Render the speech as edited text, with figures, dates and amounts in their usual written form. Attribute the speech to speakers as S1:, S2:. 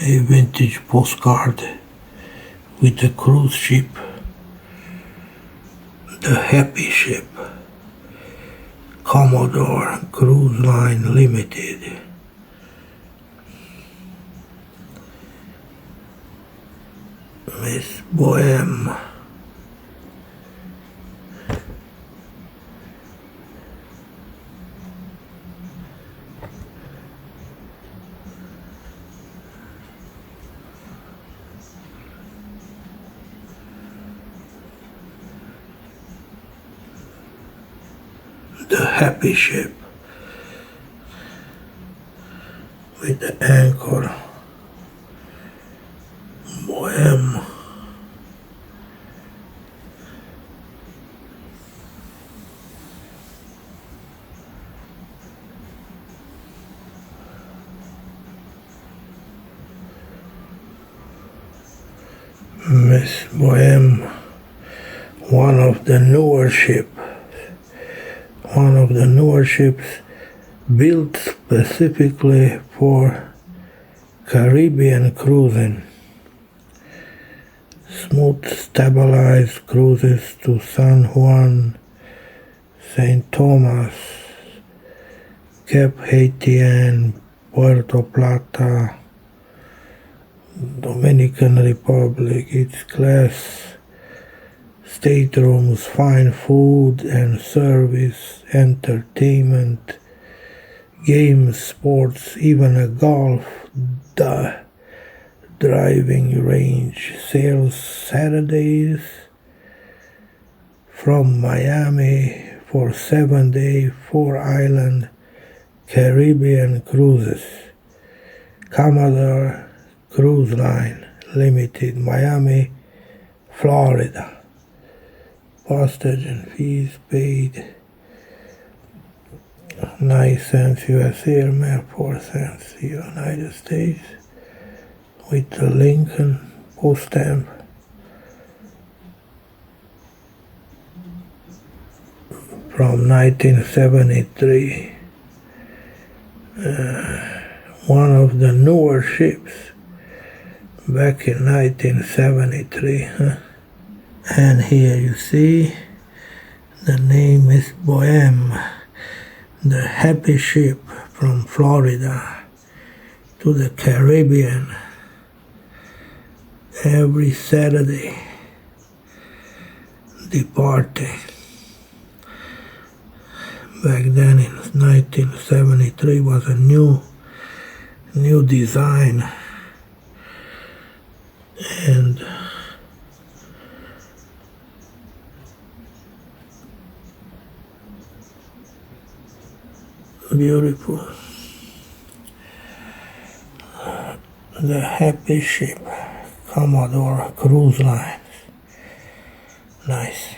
S1: A vintage postcard with a cruise ship, the Happy Ship, Commodore Cruise Line Limited. Miss Bohème. The Happy Ship with the anchor Bohème. Miss Bohème, one of the newer ships built specifically for Caribbean cruising. Smooth, stabilized cruises to San Juan, St. Thomas, Cape Haitian, Puerto Plata, Dominican Republic. Its class staterooms, fine food and service, entertainment, games, sports, even a golf driving range. Sails Saturdays from Miami for 7-day, 4-island Caribbean cruises. Commodore Cruise Line Limited, Miami, Florida. Postage and fees paid 9 cents US airmail, 4 cents United States, with the Lincoln post stamp. From 1973. One of the newer ships back in 1973. And here you see the name is Bohème, the Happy Ship from Florida to the Caribbean every Saturday, departing. Back then in 1973 was a new design, and beautiful. The Happy Ship, Commodore Cruise Lines. Nice.